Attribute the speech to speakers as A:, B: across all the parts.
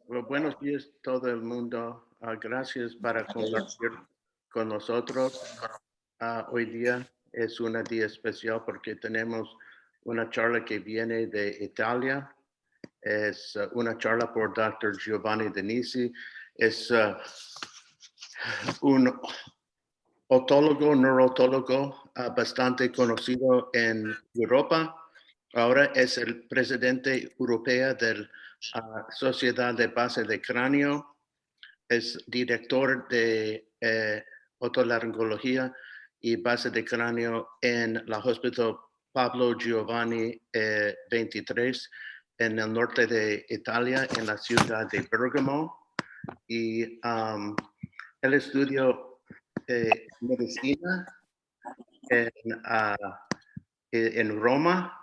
A: Bueno, buenos días todo el mundo. Gracias para compartir con nosotros. Hoy día es un día especial porque tenemos una charla que viene de Italia. Es una charla por Dr. Giovanni Denisi. Es un otólogo, neurotólogo bastante conocido en Europa. Ahora es el presidente europeo de la Sociedad de Base de Cráneo. Es director de otolaringología y base de cráneo en la Hospital Pablo Giovanni 23 en el norte de Italia, en la ciudad de Bergamo. Y él estudió medicina en Roma,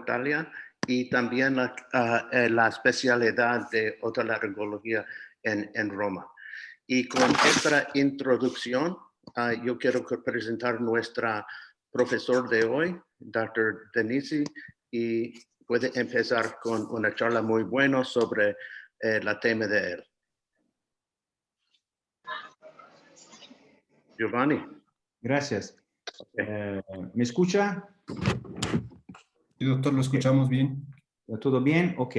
A: Italia, y también la especialidad de otolaringología en Roma. Y con esta introducción, yo quiero presentar nuestra profesor de hoy, Dr. Denisi, y puede empezar con una charla muy buena sobre la tema de él. Giovanni.
B: Gracias.
A: Okay.
B: ¿Me escucha?
C: Sí, doctor, lo escuchamos bien.
B: ¿Todo bien? Ok.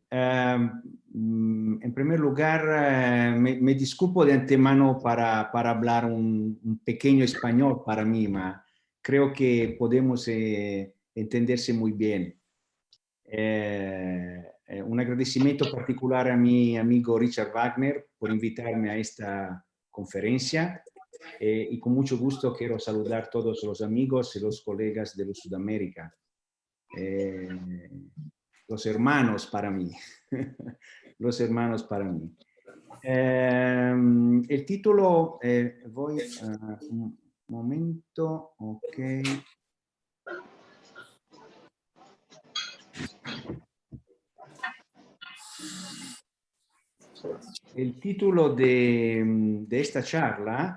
B: En primer lugar, me disculpo de antemano para hablar un pequeño español para mí, ma creo que podemos entenderse muy bien. Un agradecimiento particular a mi amigo Richard Wagner por invitarme a esta conferencia y con mucho gusto quiero saludar a todos los amigos y los colegas de Sudamérica. Los hermanos para mí, los hermanos para mí. El título, voy a un momento, ok. El título de esta charla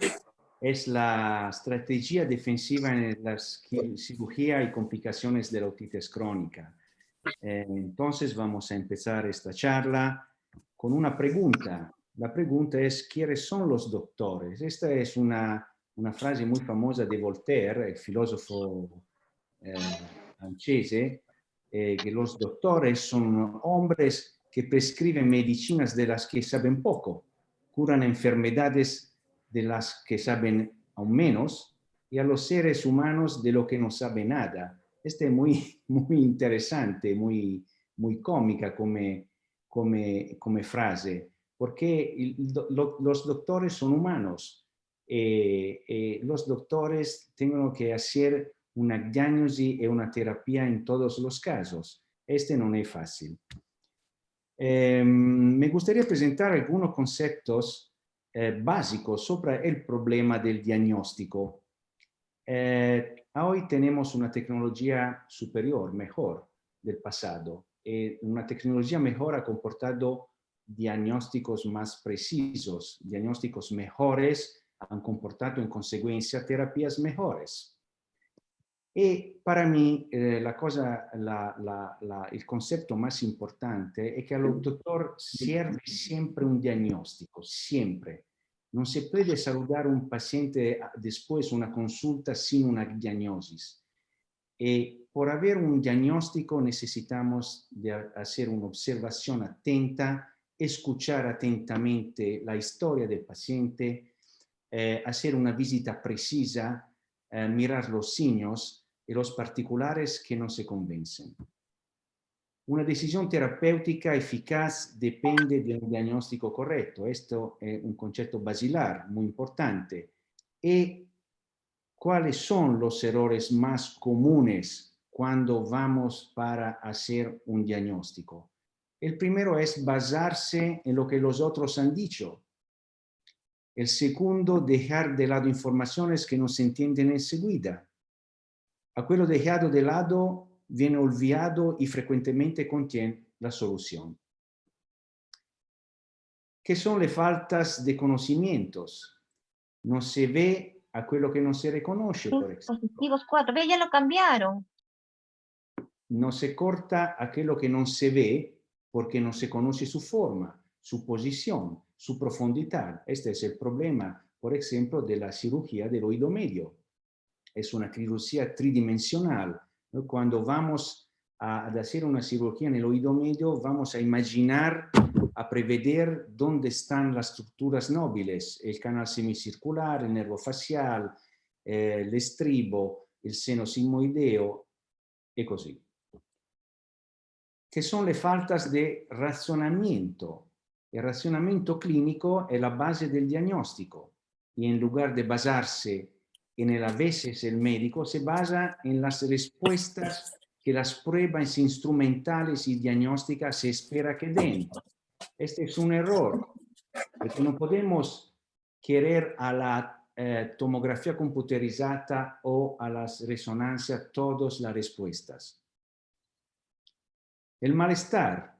B: es la estrategia defensiva en la cirugía y complicaciones de la otitis crónica. Entonces vamos a empezar esta charla con una pregunta. La pregunta es, ¿quiénes son los doctores? Esta es una frase muy famosa de Voltaire, el filósofo francese, que los doctores son hombres que prescriben medicinas de las que saben poco, curan enfermedades de las que saben aún menos y a los seres humanos de lo que no saben nada. Este es muy interesante, muy cómica come frase, porque los doctores son humanos. Los doctores tienen que hacer una diagnosi y una terapia en todos los casos. Este no es fácil. Me gustaría presentar algunos conceptos básicos sobre el problema del diagnóstico. Hoy tenemos una tecnología superior, mejor del pasado. Una tecnología mejor ha comportado diagnósticos más precisos, diagnósticos mejores han comportado en consecuencia terapias mejores. Y para mí el concepto más importante es que al doctor sirve siempre un diagnóstico, siempre. No se puede saludar a un paciente después de una consulta sin una diagnosis. Y por haber un diagnóstico necesitamos de hacer una observación atenta, escuchar atentamente la historia del paciente, hacer una visita precisa, mirar los signos y los particulares que no se convencen. Una decisión terapéutica eficaz depende de un diagnóstico correcto. Esto es un concepto basilar muy importante. ¿Y cuáles son los errores más comunes cuando vamos para hacer un diagnóstico? El primero es basarse en lo que los otros han dicho. El segundo, dejar de lado informaciones que no se entienden enseguida. A quello dejado de lado viene olvidado y frecuentemente contiene la solución. ¿Qué son las faltas de conocimientos? No se ve a quello que no se reconoce, por ejemplo.
D: Positivos 4, ve, ya lo cambiaron.
B: No se corta aquello que no se ve porque no se conoce su forma, su posición, su profundidad. Este es el problema, por ejemplo, de la cirugía del oído medio. Es una cirugía tridimensional. Cuando vamos a hacer una cirugía en el oído medio, vamos a imaginar, a prever dónde están las estructuras nóbiles, el canal semicircular, el nervo facial, el estribo, il seno sigmoideo e così. Che sono le faltas de razonamiento. El razonamiento clínico es la base del diagnóstico y en lugar de basarse en el a veces el médico se basa en las respuestas que las pruebas instrumentales y diagnósticas se espera que den. Este es un error, porque no podemos querer a la tomografía computerizada o a las resonancias todas las respuestas. El malestar.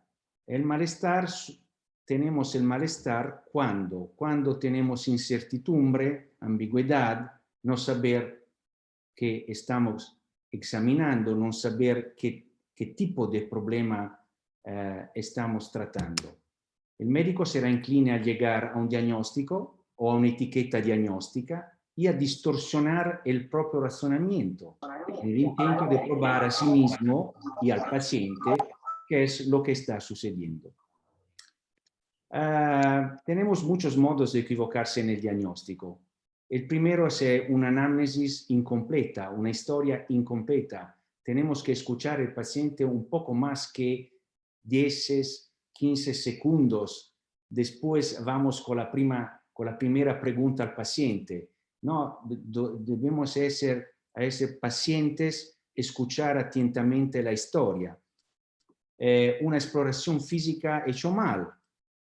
B: Tenemos el malestar cuando tenemos incertidumbre, ambigüedad, no saber qué estamos examinando, no saber qué tipo de problema estamos tratando. El médico será incline a llegar a un diagnóstico o a una etiqueta diagnóstica y a distorsionar el propio razonamiento en el intento de probar a sí mismo y al paciente qué es lo que está sucediendo. Tenemos muchos modos de equivocarse en el diagnóstico. El primero es una anamnesis incompleta, una historia incompleta. Tenemos que escuchar al paciente un poco más que 10, 15 segundos. Después vamos con la primera pregunta al paciente. No, debemos ser pacientes, escuchar atentamente la historia. Una exploración física hecho mal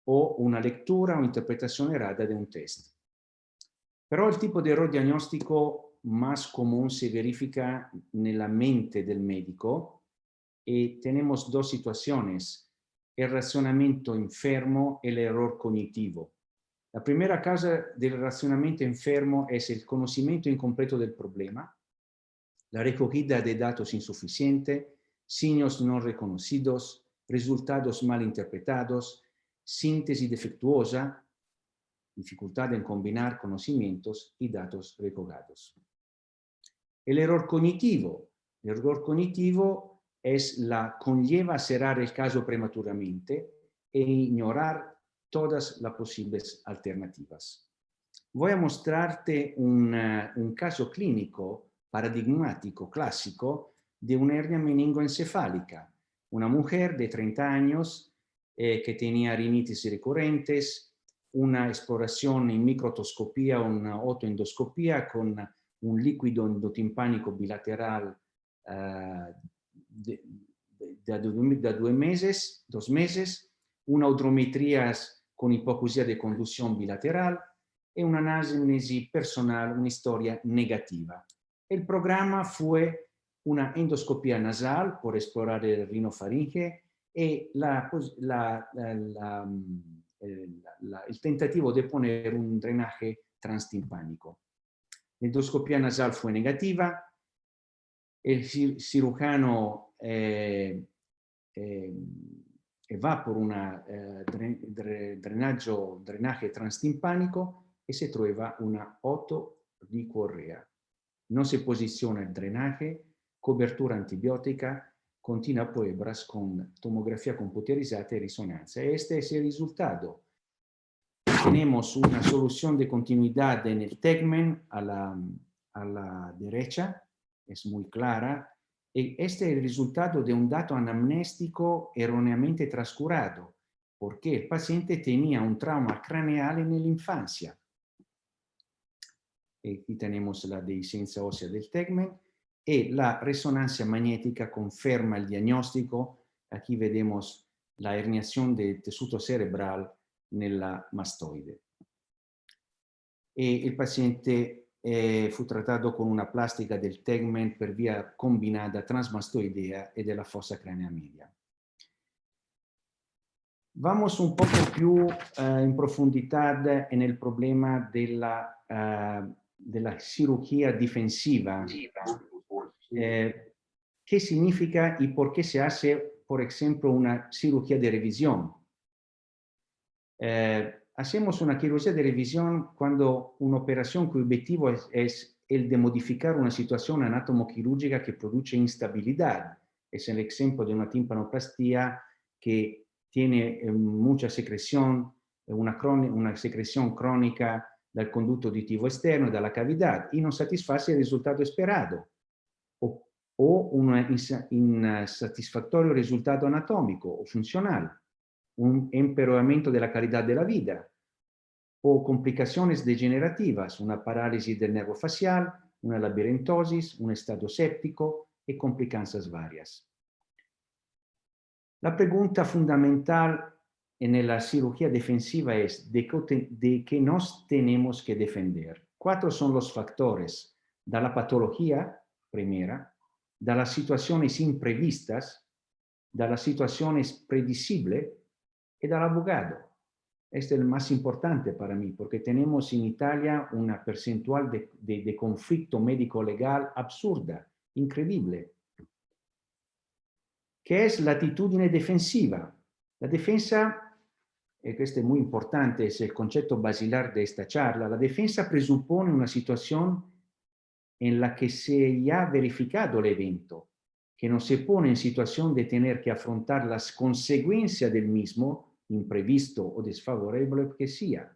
B: o una lectura o interpretación errada de un test. Pero el tipo de error diagnóstico más común se verifica nella mente del médico y tenemos dos situaciones, el razonamiento enfermo y el error cognitivo. La primera causa del razonamiento enfermo es el conocimiento incompleto del problema, la recogida de datos insuficiente, signos no reconocidos, resultados mal interpretados, síntesis defectuosa, dificultad en combinar conocimientos y datos recogados. El error cognitivo. El error cognitivo conlleva cerrar el caso prematuramente e ignorar todas las posibles alternativas. Voy a mostrarte un caso clínico paradigmático, clásico, de una hernia meningoencefálica. Una mujer de 30 años que tenía rinitis recurrentes, una exploración en microtoscopía o una otoendoscopía con un líquido endotimpánico bilateral da 2 meses, una odrometría con hipoacusia de conducción bilateral e una anamnesi personal, una historia negativa. El programa fue una endoscopía nasal por explorar el rinofaringe y el tentativo de poner un drenaje transtimpánico. La endoscopía nasal fue negativa, el cirujano va por un drenaje transtimpánico e si trova una otodicorrea. No se posiciona el drenaje, cobertura antibiotica, continua pruebas con tomografía computerizada y resonancia. Este es el resultado. Tenemos una solución de continuidad en el tegmen a la derecha, es muy clara, y este es el resultado de un dato anamnéstico erróneamente trascurado, porque el paciente tenía un trauma craneal en la infancia. Aquí tenemos la dehiscencia ósea del tegmen y la resonancia magnética conferma el diagnóstico. Aquí vemos la herniación del tessuto cerebral nella mastoide. E il paziente fu trattato con una plastica del tegmen per via combinata transmastoidea e della fossa cranea media. Vamos un poco più in profondità nel problema della cirugía difensiva. ¿Qué significa y por qué se hace por ejemplo, una cirugía de revisión. Hacemos una cirugía de revisión cuando una operación cuyo objetivo es el de modificar una situación anatomoquirúrgica que produce instabilidad. Es el ejemplo de una tímpanoplastía que tiene mucha secreción, una secreción crónica del conducto auditivo externo, de la cavidad, y no satisface el resultado esperado, o un insatisfactorio resultado anatómico o funcional, un empeoramiento de la calidad de la vida, o complicaciones degenerativas, una parálisis del nervio facial, una labirintosis, un estado séptico y complicancias varias. La pregunta fundamental en la cirugía defensiva es de qué nos tenemos que defender. 4 son los factores: de la patología, primera, de las situaciones imprevistas, de las situaciones predecibles y del abogado. Este es el más importante para mí, porque tenemos en Italia una percentual de conflicto médico-legal absurda, increíble. ¿Qué es la attitudine defensiva? La defensa, y esto es muy importante, es el concepto basilar de esta charla, la defensa presupone una situación en la que se ya ha verificado el evento, que no se pone en situación de tener que afrontar las consecuencias del mismo, imprevisto o desfavorable que sea.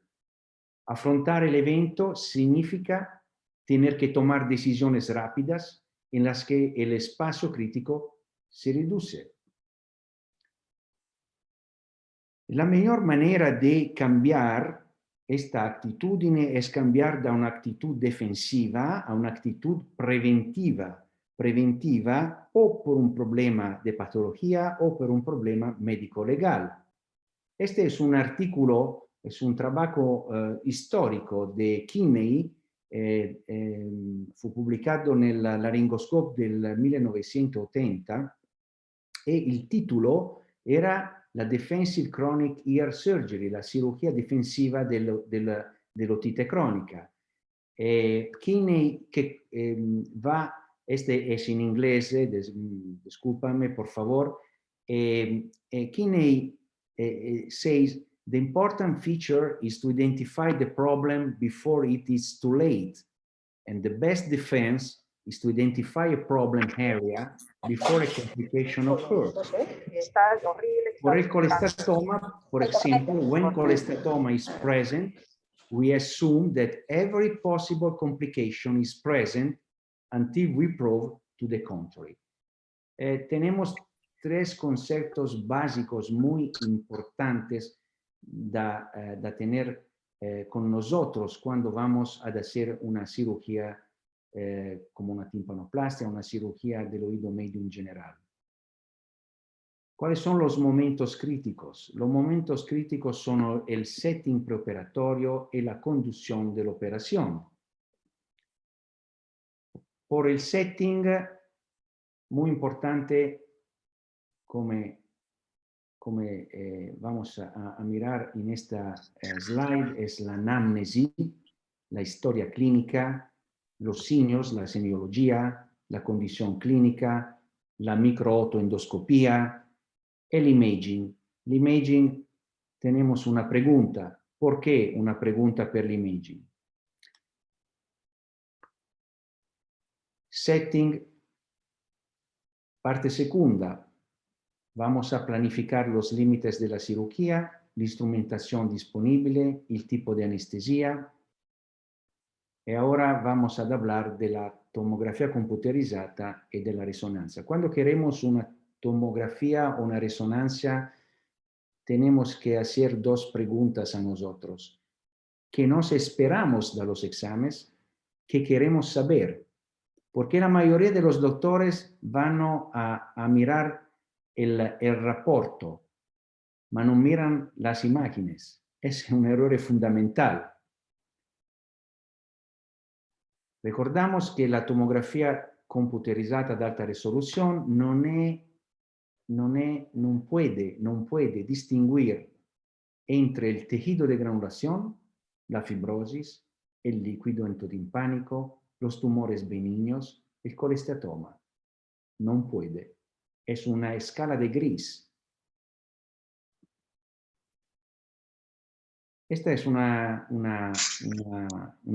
B: Afrontar el evento significa tener que tomar decisiones rápidas en las que el espacio crítico se reduce. La mejor manera de cambiar esta actitudine es cambiar da una actitud defensiva a una actitud preventiva. Preventiva o por un problema de patología o por un problema médico-legal. Este es un artículo, es un trabajo histórico de Kinney, fu pubblicato nel Laryngoscope del 1980 e il titolo era la Defensive Chronic Ear Surgery, la cirugía defensiva dell'otite cronica. Kinney que este es en inglés, discúlpame por favor, Kinney says the important feature is to identify the problem before it is too late, and the best defense is to identify a problem area before a complication occurs. For a cholestatoma, for example, when cholestatoma is present, we assume that every possible complication is present until we prove to the contrary. Tenemos 3 conceptos básicos muy importantes da tener con nosotros cuando vamos a hacer una cirugía como una timpanoplastia, una cirugía del oído medio en general. ¿Cuáles son los momentos críticos? Los momentos críticos son el setting preoperatorio y la conducción de la operación. Por el setting, muy importante, como vamos a mirar en esta slide, es la anamnesis, la historia clínica, los signos, la semiología, la condición clínica, la microautoendoscopía, el imaging. El imaging, tenemos una pregunta. ¿Por qué una pregunta per l'imaging? Setting, parte segunda. Vamos a planificar los límites de la cirugía, la instrumentación disponible, el tipo de anestesia. Y ahora vamos a hablar de la tomografía computerizada y de la resonancia. Cuando queremos una tomografía o una resonancia, tenemos que hacer 2 preguntas a nosotros. ¿Qué nos esperamos de los exámenes? ¿Qué queremos saber? Porque la mayoría de los doctores van a mirar el reporte, ma no miran las imágenes. Es un error fundamental. Recordamos que la tomografía computerizada de alta resolución non puede distinguir entre el tejido de granulación, la fibrosis, el líquido endotimpánico, los tumores benignos, el colestatoma. No puede. es una escala de gris. Esta es una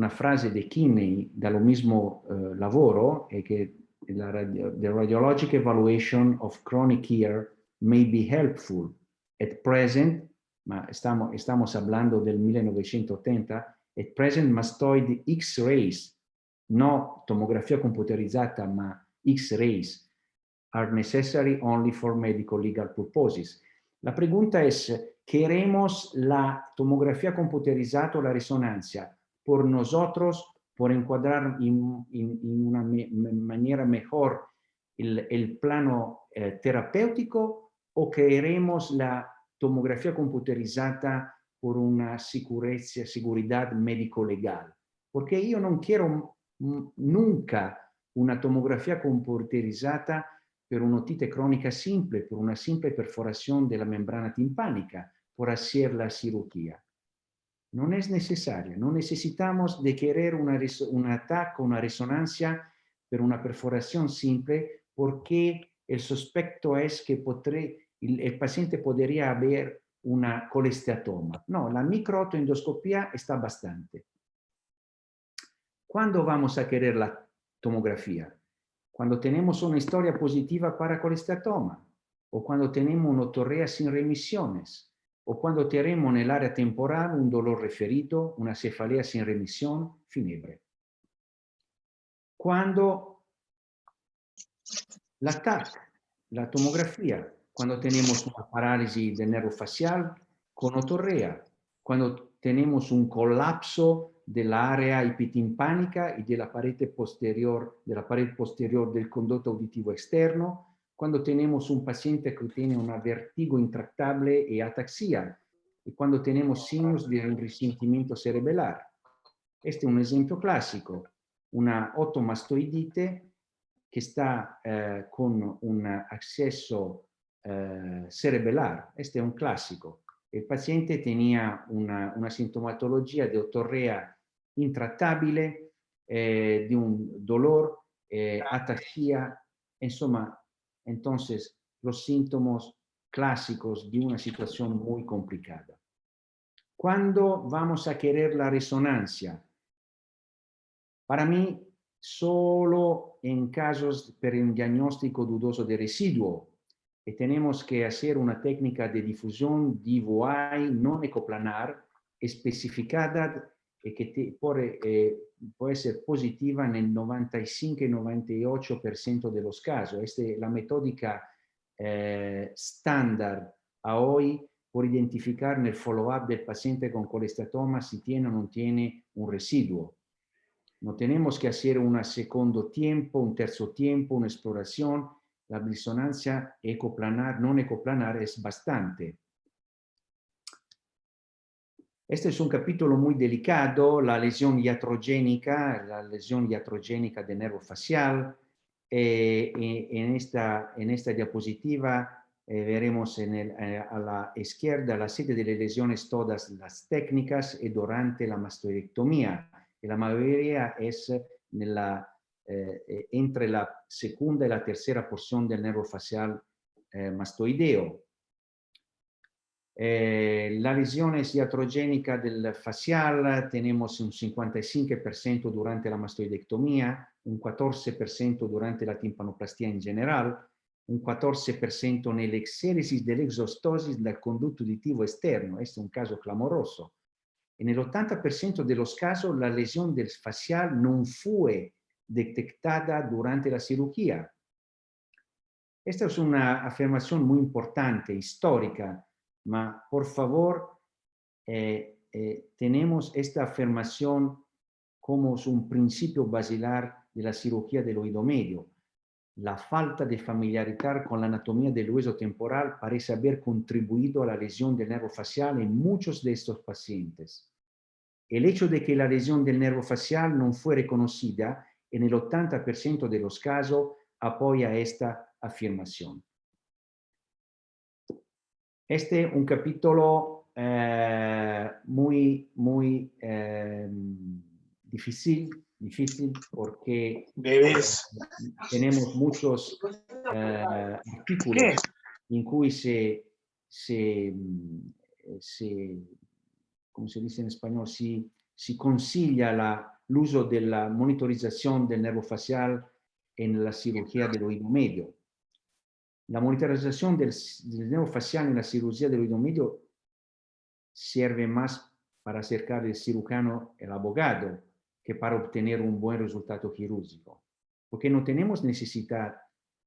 B: frase de Kinney dallo mismo lavoro, che the radiologic evaluation of chronic care may be helpful at present, ma estamos hablando del 1980, at present mastoid X-rays, no tomografia computerizzata, ma X-rays, are necessary only for medical legal purposes. La pregunta es, ¿queremos la tomografía computerizada o la resonancia por nosotros, por encuadrar en una manera mejor el plano terapéutico, o queremos la tomografía computerizada por una seguridad médico-legal? Porque yo no quiero nunca una tomografía computerizada per un'otite cronica simple, per una simple perforación de la membrana timpánica, por hacer la cirugía. No es necesario, no necesitamos de querer un ataque, una resonancia per una perforación simple, porque el sospecho es que el paciente podría haber una colesteatoma. No, la microautoendoscopía está bastante. ¿Cuándo vamos a querer la tomografía? Cuando tenemos una historia positiva para colesteatoma, o cuando tenemos una otorrea sin remisiones, o cuando tenemos en el área temporal un dolor referido, una cefalea sin remisión, fiebre. Cuando la TAC, la tomografía, cuando tenemos una parálisis del nervio facial con otorrea, cuando tenemos un colapso della area epitimpánica y de la pared posterior del conducto auditivo externo, cuando tenemos un paciente que tiene un vertigo intractable y ataxia, y cuando tenemos signos de enristimiento cerebelar. Este es un ejemplo clásico, una otomastoidite que está con un acceso cerebelar. Este es un clásico. El paciente tenía una sintomatología de otorrea intrattabile, de un dolor, ataxia, insomma, entonces los síntomas clásicos de una situación muy complicada. ¿Cuándo vamos a querer la resonancia? Para mí, solo en casos per un diagnóstico dudoso de residuo, y tenemos que hacer una técnica de difusión DVI no ecoplanar especificada y que puede ser positiva en el 95 y 98% de los casos. Esta es la metódica estándar a hoy por identificar en el follow-up del paciente con colesteatoma si tiene o no tiene un residuo. No tenemos que hacer un segundo tiempo, un terzo tiempo, una exploración. La resonancia ecoplanar, no ecoplanar es bastante. Este es un capítulo muy delicado, la lesión iatrogénica del nervio facial. En esta diapositiva veremos a la izquierda la serie de lesiones, todas las técnicas y durante la mastoidectomía. Y la mayoría es entre la segunda y la tercera porción del nervio facial mastoideo. La lesión iatrogénica del facial tenemos un 55% durante la mastoidectomía, un 14% durante la timpanoplastia en general, un 14% nell'exéresis dell'exostosis del conducto uditivo externo. Este es un caso clamoroso. En el 80% de los casos, la lesión del facial no fue detectada durante la cirugía. Esta es una afirmación muy importante, histórica, ma por favor, tenemos esta afirmación como un principio basilar de la cirugía del oído medio. La falta de familiaridad con la anatomía del hueso temporal parece haber contribuido a la lesión del nervio facial en muchos de estos pacientes. El hecho de que la lesión del nervio facial no fue reconocida en el 80% de los casos apoya esta afirmación. Este es un capítulo muy difícil Difícil porque
D: tenemos
B: muchos artículos in cui come si dice in spagnolo, si consiglia l'uso della monitorizzazione del nervo facial en la cirugía del oído medio. La monitorizzazione del nervo facial en la cirugía del oído medio sirve más para acercar el cirujano, el abogado, que para obtener un buen resultado quirúrgico. Porque no tenemos necesidad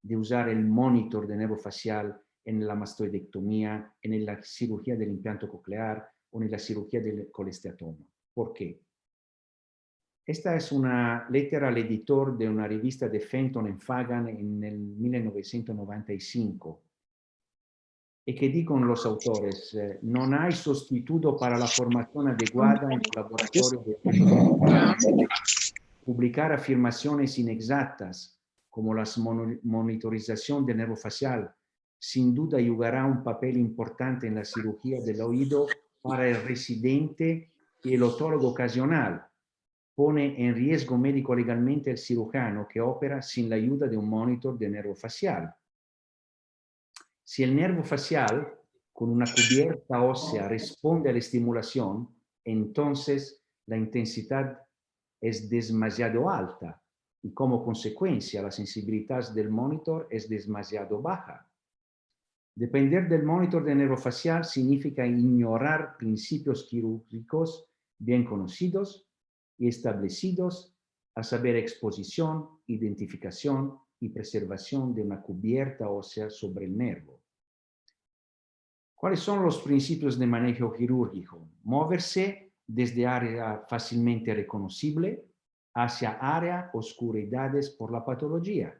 B: de usar el monitor de nervo facial en la mastoidectomía, en la cirugía del implante coclear o en la cirugía del colesteatoma. ¿Por qué? Esta es una lettera al editor de una revista de Fenton and Fagan en el 1995 y que dicono los autores, non hay sustituto para la formación adecuada en el laboratorio de publicar afirmaciones inexactas como la monitorización del nervo facial sin duda jugará un papel importante en la cirugía del oído para el residente y el otólogo ocasional. Pone en riesgo médico legalmente el cirujano que opera sin la ayuda de un monitor de nervo facial. Si el nervo facial con una cubierta ósea responde a la estimulación, entonces la intensidad es demasiado alta y como consecuencia la sensibilidad del monitor es demasiado baja. Depender del monitor de nervo facial significa ignorar principios quirúrgicos bien conocidos y establecidos, a saber, exposición, identificación y preservación de una cubierta ósea sobre el nervo. ¿Cuáles son los principios de manejo quirúrgico? Moverse desde área fácilmente reconocible hacia áreas oscuridades por la patología.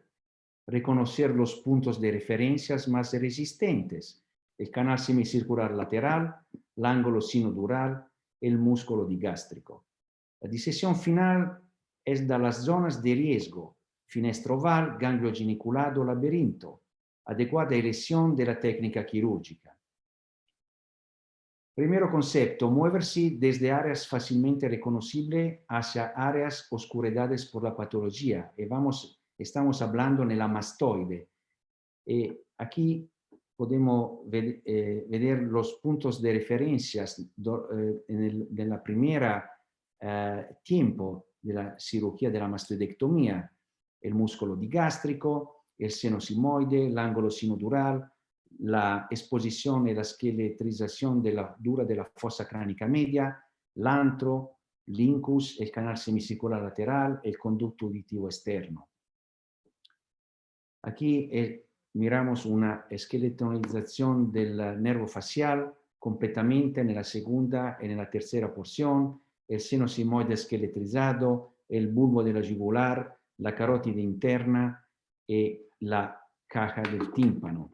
B: Reconocer los puntos de referencias más resistentes, el canal semicircular lateral, el ángulo sinodural, el músculo digástrico. La disección final es de las zonas de riesgo, finestra oval, ganglio geniculado, laberinto, adecuada elección de la técnica quirúrgica. Primero concepto, moverse desde áreas fácilmente reconocibles hacia áreas oscuridades por la patología. Estamos hablando en la mastoide. Aquí podemos ver los puntos de referencia en la primera tiempo de la cirugía de la mastoidectomía. El músculo digástrico, el seno sigmoide, el ángulo sinodural, la exposición y la esqueletrización dura de la fosa cránica media, l'antro, l'incus, el canal semicircular lateral, el conducto auditivo externo. Aquí miramos una esqueletonización del nervo facial completamente en la segunda y en la tercera porción, el seno sigmoide esqueletrizado, el bulbo de la jugular, la carótida interna y la caja del tímpano.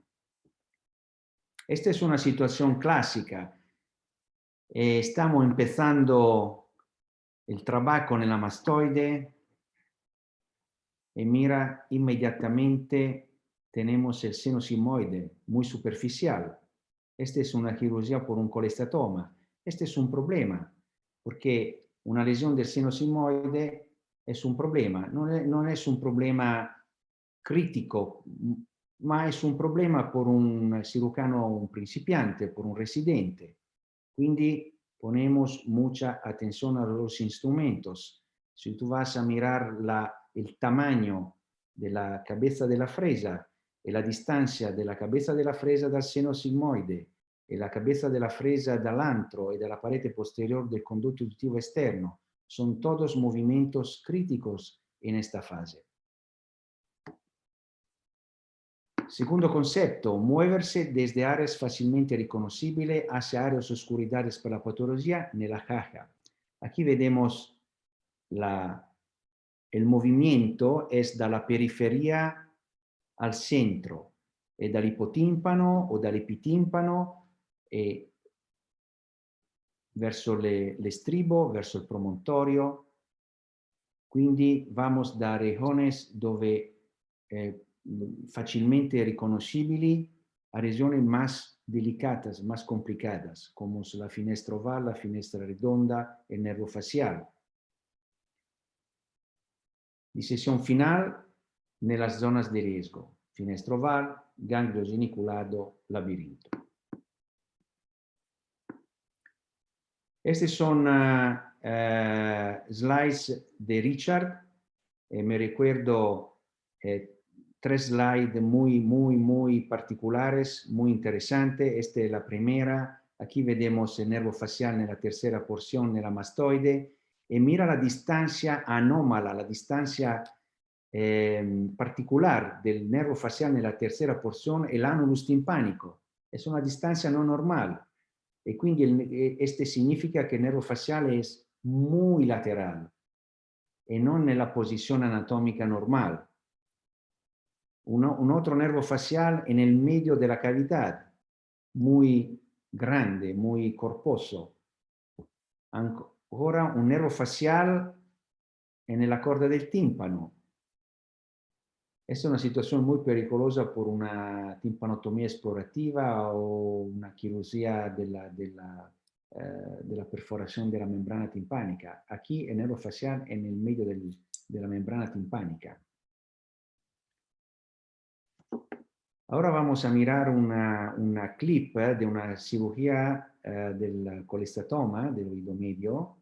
B: Esta es una situación clásica. Estamos empezando el trabajo en la mastoide y mira, inmediatamente tenemos el seno sigmoide muy superficial. Esta es una cirugía por un colesteatoma. Este es un problema, porque una lesión del seno sigmoide es un problema. No es un problema crítico, ma es un problema por un cirujano, un principiante, por un residente. Quindi ponemos mucha atención a los instrumentos. Si tú vas a mirar el tamaño de la cabeza de la fresa y la distancia de la cabeza de la fresa dal seno sigmoide y la cabeza de la fresa dall'antro y de la pared posterior del conducto auditivo externo, son todos movimientos críticos en esta fase. Segundo concepto, moverse desde áreas fácilmente reconocibles hacia áreas oscuridades por la patología en la caja. Aquí vemos el movimiento es de la periferia al centro, e dall'ipotimpano o dall'epitímpano verso l'estribo, verso il promontorio. Quindi vamos da regiones dove fácilmente reconocibles a regiones más delicadas, más complicadas, como la finestra oval, la finestra redonda, el nervo facial. Disección final nelle zone di riesgo, finestra oval, ganglio geniculado, labirinto. Estos son slides de Richard. Me recuerdo 3 slides muy particulares, muy interesantes. Esta es la primera. Aquí vemos el nervo facial en la tercera porción, en la mastoide. Y mira la distancia anómala, la distancia particular del nervo facial en la tercera porción, el annulus timpanico. Es una distancia no normal. E quindi este significa che il nervo faciale è muy lateral e non nella posizione anatomica normale. Un otro nervo facial en el medio de la cavidad, muy grande, muy corposo. Ancora un nervo facial en la corda del tímpano. Esta es una situación muy pericolosa por una timpanotomía explorativa o una quirurgia de la perforación de la membrana timpánica. Aquí el nervo facial en el medio de la membrana timpánica. Ahora vamos a mirar una clip de una cirugía del colestatoma del oído medio.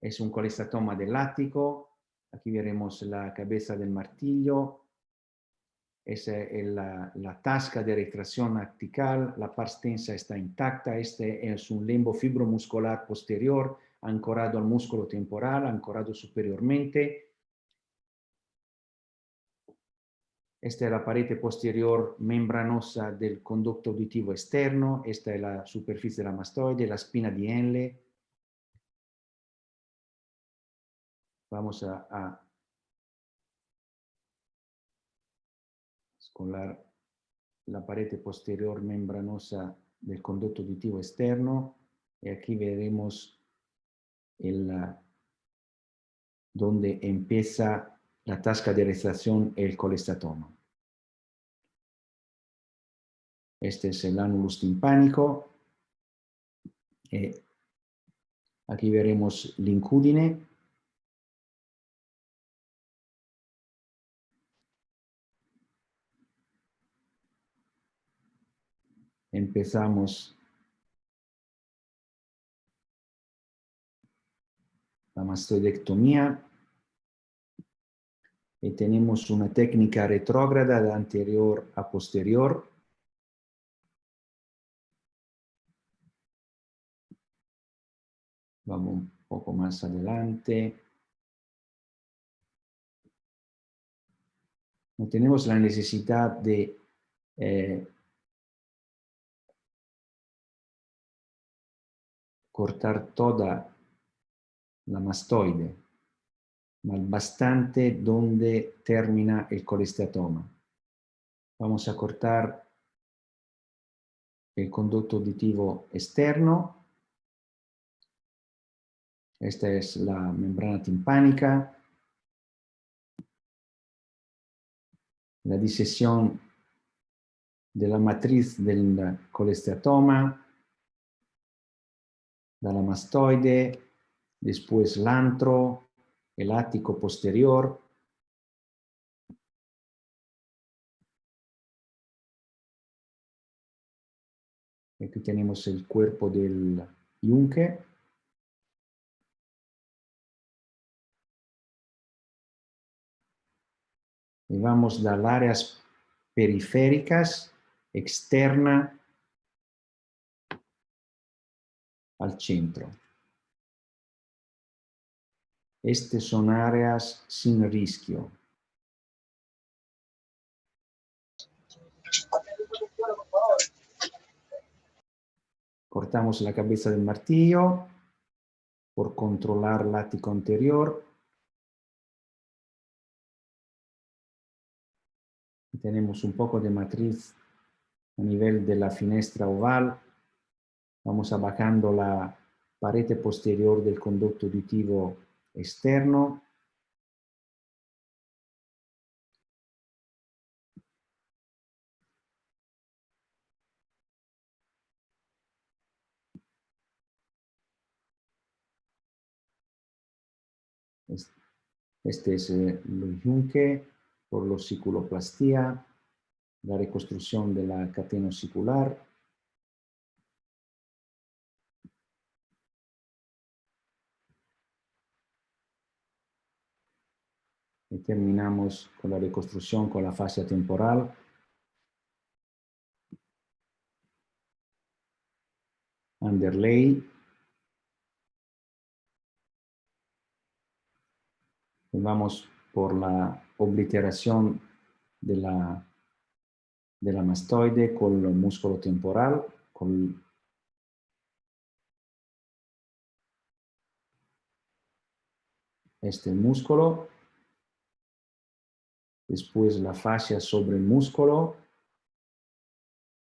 B: Es un colestatoma del látigo. Aquí veremos la cabeza del martillo. Esa es la tasca de retracción axial, la parte tensa está intacta. Este es un limbo fibromuscular posterior, ancorado al músculo temporal, ancorado superiormente. Esta es la pared posterior membranosa del conducto auditivo externo. Esta es la superficie de la mastoide, la spina di Henle. Vamos a scolar la pared posterior membranosa del conducto auditivo externo. Y aquí veremos donde empieza la tasca de retracción, el colestatoma. Este es el annulus timpánico. Aquí veremos l'incudine. Empezamos la mastoidectomía y tenemos una técnica retrógrada de anterior a posterior. Vamos un poco más adelante. No tenemos la necesidad de cortar toda la mastoide, ma bastante donde termina el colestatoma. Vamos a cortar el conducto auditivo externo. Esta es la membrana timpánica. La disección de la matriz del colestatoma, de la mastoide, después el antro, el ático posterior. Aquí tenemos el cuerpo del yunque. Y vamos de las áreas periféricas, externa, al centro. Estas son áreas sin riesgo. Cortamos la cabeza del martillo por controlar el ático anterior. Y tenemos un poco de matriz a nivel de la finestra oval. Vamos bajando la pared posterior del conducto auditivo externo. Este es el yunque por la ossiculoplastía, la reconstrucción de la catena ossicular. Y terminamos con la reconstrucción con la fascia temporal. Underlay. Y vamos por la obliteración de la mastoide con el músculo temporal, con este músculo. Después la fascia sobre el músculo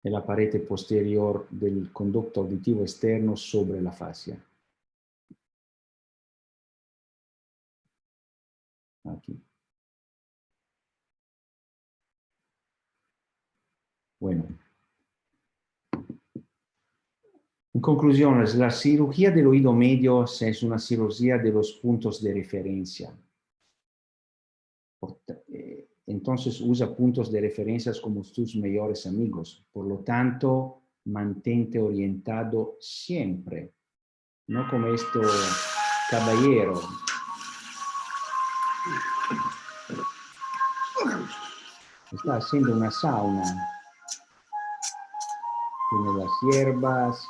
B: y la pared posterior del conducto auditivo externo sobre la fascia. Aquí. Bueno. En conclusión, la cirugía del oído medio es una cirugía de los puntos de referencia. Entonces usa puntos de referencia como tus mejores amigos. Por lo tanto, mantente orientado siempre. No como este caballero. Está haciendo una sauna. Tiene las hierbas.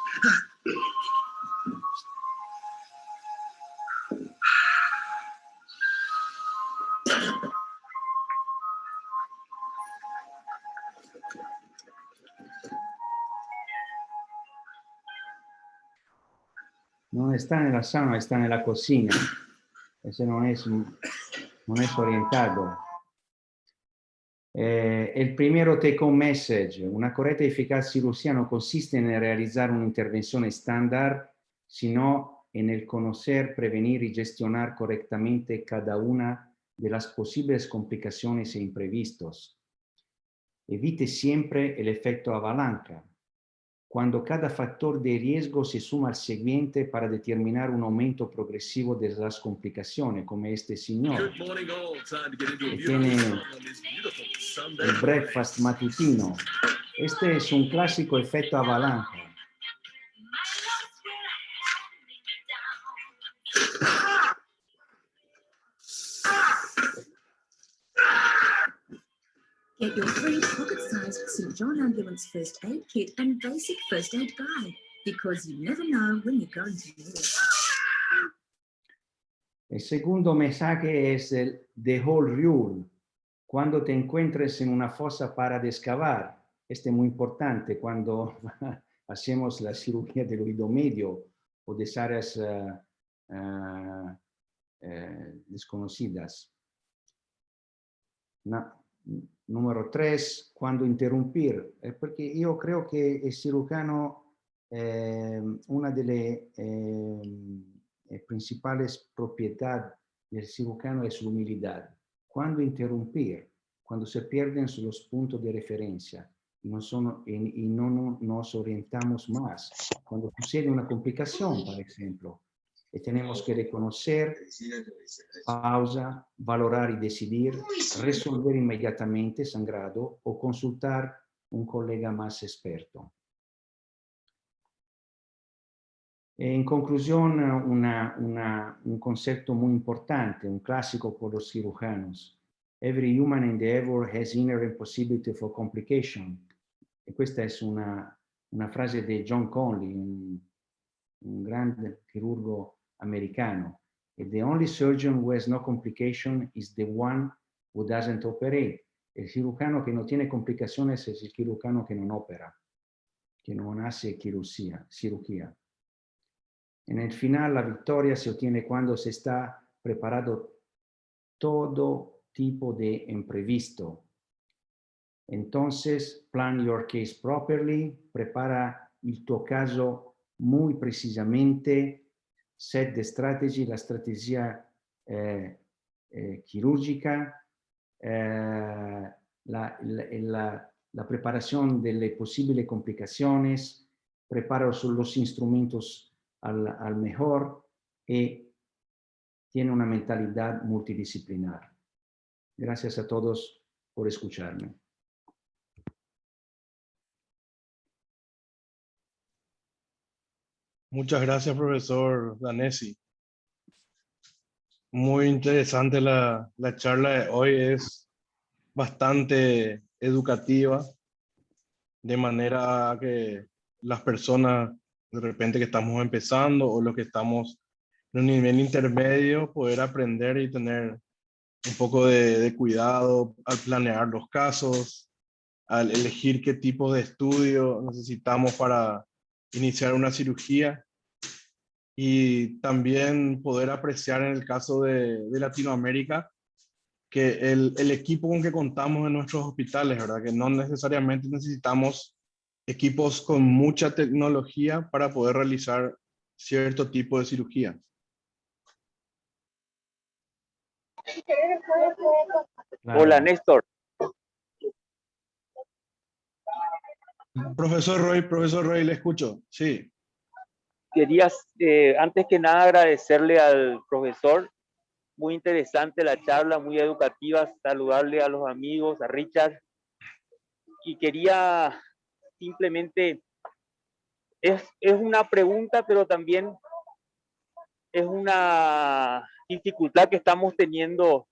B: No está en la sauna, está en la cocina. Ese no es orientado. El primero take home message. Una correcta y eficaz cirugía no consiste en realizar una intervención estándar, sino en el conocer, prevenir y gestionar correctamente cada una de las posibles complicaciones e imprevistos. Evite siempre el efecto avalancha, cuando cada factor de riesgo se suma al siguiente para determinar un aumento progresivo de las complicaciones, como este señor, que tiene el breakfast matutino. Este es un clásico efecto avalancha.
E: Get your free pocket-sized St. John Ambulance First Aid Kit and basic first aid guide, because you never know when you're going to need it.
B: El segundo mensaje es el The Whole Rule. Cuando te encuentres en una fosa para excavar, este es muy importante cuando hacemos la cirugía del oído medio o de áreas desconocidas. Número 3, cuando interrumpir, porque yo creo que el cirujano, una de las principales propiedades del cirujano es la humildad. Cuando interrumpir, cuando se pierden los puntos de referencia y no nos orientamos más, cuando sucede una complicación, por ejemplo, y tenemos que reconocer, pausa, valorar y decidir, resolver inmediatamente sangrado o consultar un colega más experto. En conclusión, un concepto muy importante, un clásico por los cirujanos. Every human endeavor has inherent possibility for complication. E questa è una frase di John Conley, un grande chirurgo americano. The only surgeon who has no complication is the one who doesn't operate. El cirujano que no tiene complicaciones es el cirujano que no opera, que no hace cirugía. En el final, la victoria se obtiene cuando se está preparado todo tipo de imprevisto. Entonces, plan your case properly, prepara el tuo caso muy precisamente, set the strategy, la estrategia quirúrgica, la preparación de las posibles complicaciones, prepara los instrumentos al mejor y tiene una mentalidad multidisciplinar. Gracias a todos por escucharme.
F: Muchas gracias, profesor Danesi. Muy interesante la charla de hoy, es bastante educativa, de manera que las personas de repente que estamos empezando o los que estamos en un nivel intermedio, poder aprender y tener un poco de cuidado al planear los casos, al elegir qué tipo de estudio necesitamos para iniciar una cirugía. Y también poder apreciar en el caso de Latinoamérica que el equipo con que contamos en nuestros hospitales, ¿verdad? Que no necesariamente necesitamos equipos con mucha tecnología para poder realizar cierto tipo de cirugía.
B: Claro.
D: Hola, Néstor.
F: Profesor Roy, le escucho. Sí.
D: Querías, antes que nada, agradecerle al profesor. Muy interesante la charla, muy educativa. Saludarle a los amigos, a Richard. Y quería simplemente, es una pregunta, pero también es una dificultad que estamos teniendo.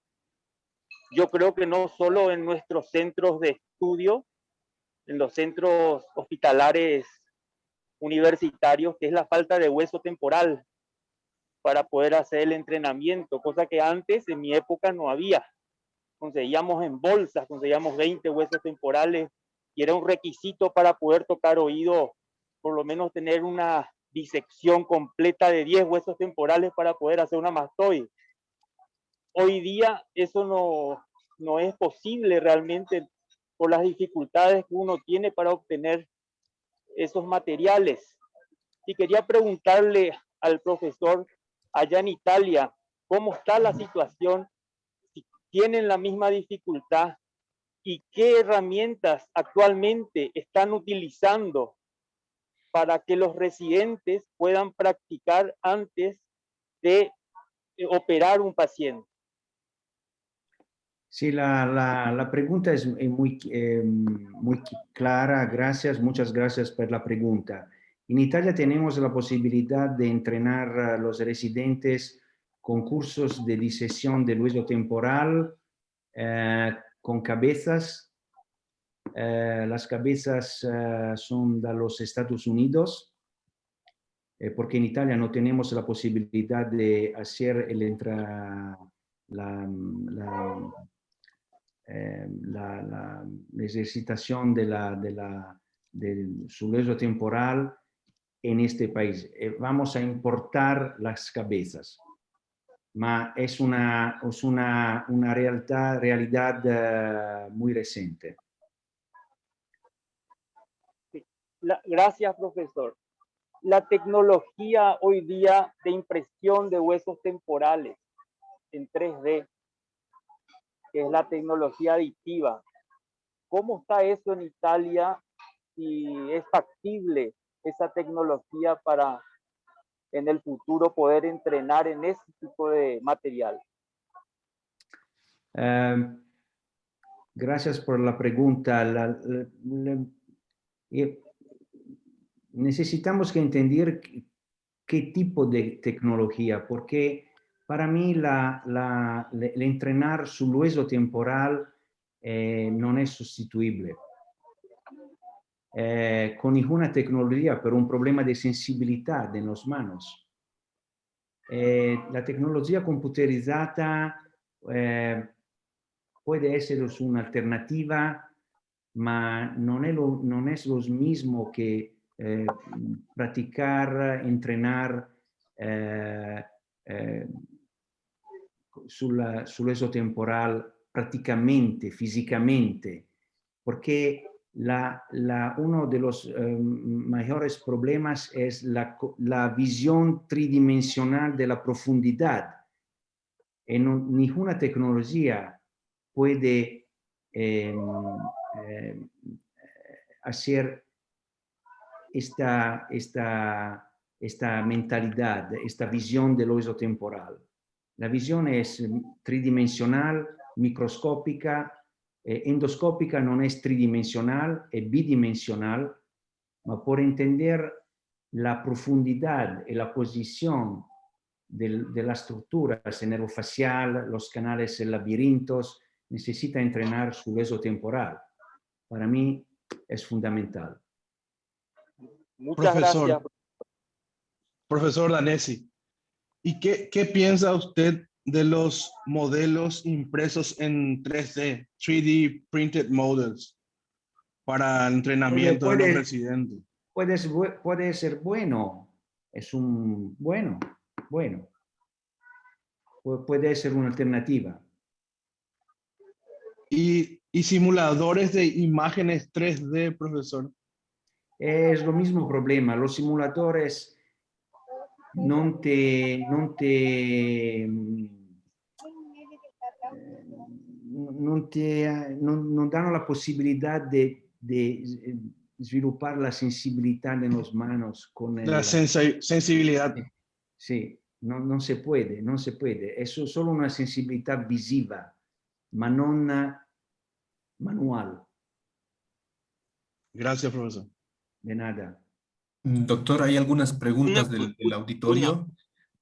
D: Yo creo que no solo en nuestros centros de estudio, en los centros hospitalares universitarios, que es la falta de hueso temporal para poder hacer el entrenamiento, cosa que antes, en mi época, no había. Conseguíamos en bolsas, conseguíamos 20 huesos temporales y era un requisito para poder tocar oído, por lo menos tener una disección completa de 10 huesos temporales para poder hacer una mastoide. Hoy día eso no es posible realmente por las dificultades que uno tiene para obtener esos materiales. Y quería preguntarle al profesor allá en Italia, ¿cómo está la situación? Si tienen la misma dificultad y qué herramientas actualmente están utilizando para que los residentes puedan practicar antes de operar un paciente.
B: Sí, la pregunta es muy clara. Muchas gracias por la pregunta. En Italia tenemos la posibilidad de entrenar a los residentes con cursos de disección del hueso temporal con cabezas. Las cabezas son de los Estados Unidos, porque en Italia no tenemos la posibilidad de hacer la ejercitación del hueso temporal en este país. Vamos a importar las cabezas, ma es una realidad muy reciente.
D: Gracias, profesor. La tecnología hoy día de impresión de huesos temporales en 3D, que es la tecnología aditiva, ¿cómo está eso en Italia? Y es factible esa tecnología para en el futuro poder entrenar en ese tipo de material.
B: Gracias por la pregunta. Necesitamos que entender qué tipo de tecnología, porque para mí el entrenar sul hueso temporal non è sostituibile con ninguna tecnología por un problema de sensibilidad de las manos. La tecnología computerizada puede ser una alternativa, ma non è lo mismo che praticar, entrenar sul hueso temporal prácticamente, físicamente, porque uno de los mayores problemas es la visión tridimensional de la profundidad. Ninguna tecnología puede hacer esta mentalidad, esta visión del hueso temporal. La visione è tridimensional, microscópica, endoscópica non es tridimensional, es bidimensional, ma por entender la profundidad y la posición de la estructura nervofacial, los canales labirintos, necesita entrenar su hueso temporal. Para mí es fundamental.
D: Muchas
F: Profesor.
D: gracias.
F: Profesor Danesi, ¿y qué piensa usted de los modelos impresos en 3D, 3D printed models, para el entrenamiento de los residentes?
B: Puede ser bueno, es un bueno. Puede ser una alternativa.
F: ¿Y simuladores de imágenes 3D, profesor?
B: Es lo mismo problema. Los simuladores non danno la posibilidad de sviluppare la sensibilità de las manos con
F: La sensibilidad.
B: Sí, non se puede. Es solo una sensibilità visiva, ma non manual.
F: Gracias, profesor.
B: De nada.
C: Doctor, hay algunas preguntas del auditorio.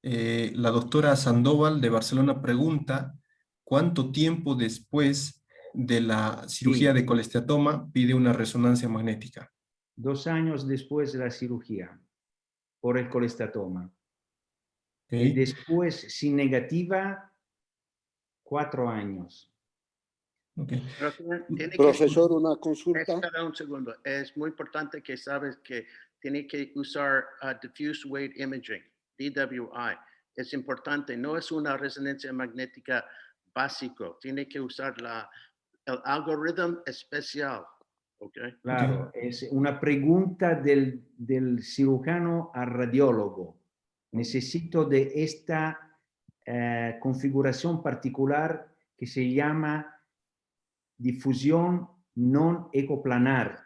C: La doctora Sandoval de Barcelona pregunta, ¿cuánto tiempo después de la cirugía de colesteatoma pide una resonancia magnética?
B: 2 años después de la cirugía por el colestatoma.
C: Okay.
B: Y después, si negativa, 4 años.
C: Okay.
G: Profesor, una consulta.
A: Espera un segundo. Es muy importante que sabes que tiene que usar diffuse weight imaging, DWI. Es importante, no es una resonancia magnética básico. Tiene que usar el algoritmo especial. Okay.
B: Claro, es una pregunta del cirujano al radiólogo. Necesito de esta configuración particular que se llama difusión no ecoplanar.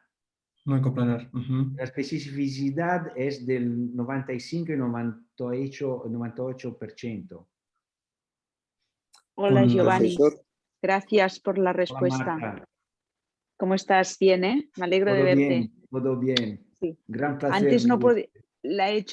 C: No ecoplanar.
B: La especificidad es del 95 y 98%.
H: Hola, Giovanni.
G: Profesor.
H: Gracias por la respuesta. ¿Cómo estás? Bien, ¿eh? Me alegro de verte.
B: Todo bien.
H: Sí.
B: Gran placer.
H: Antes no podía, la he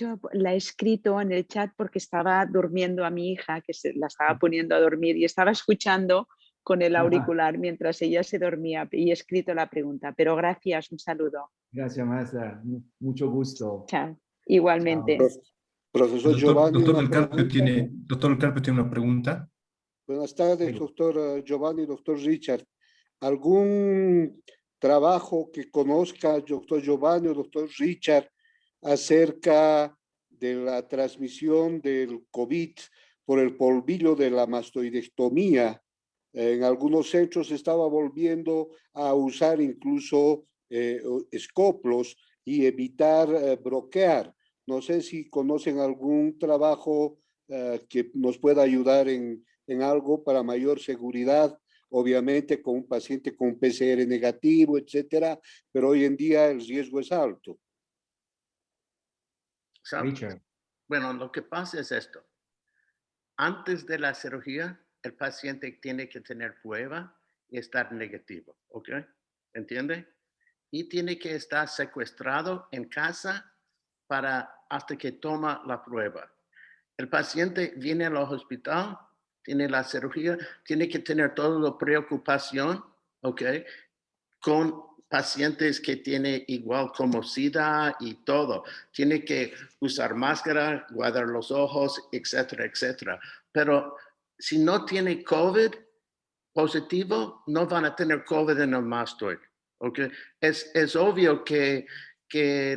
H: escrito en el chat porque estaba durmiendo a mi hija, que la estaba poniendo a dormir y estaba escuchando con el auricular mientras ella se dormía y he escrito la pregunta. Pero gracias, un saludo.
B: Gracias, maestra. Mucho gusto.
H: Chao. Igualmente.
G: Chao. Profesor Giovanni.
C: Doctor del Carpio tiene una pregunta.
G: Buenas tardes, doctor Giovanni, doctor Richard. ¿Algún trabajo que conozca, doctor Giovanni o doctor Richard, acerca de la transmisión del COVID por el polvillo de la mastoidectomía? En algunos centros se estaba volviendo a usar incluso escoplos y evitar broquear. No sé si conocen algún trabajo que nos pueda ayudar en algo para mayor seguridad, obviamente con un paciente con PCR negativo, etcétera, pero hoy en día el riesgo es alto.
B: Richard.
A: Bueno, lo que pasa es esto. Antes de la cirugía, el paciente tiene que tener prueba y estar negativo, ¿ok? ¿Entiende? Y tiene que estar secuestrado en casa hasta que toma la prueba. El paciente viene al hospital, tiene la cirugía, tiene que tener toda la preocupación, ¿ok? Con pacientes que tienen igual como SIDA y todo. Tiene que usar máscara, guardar los ojos, etcétera, etcétera. Pero si no tiene COVID positivo, no van a tener COVID en el mastoid. ¿Okay? Es obvio que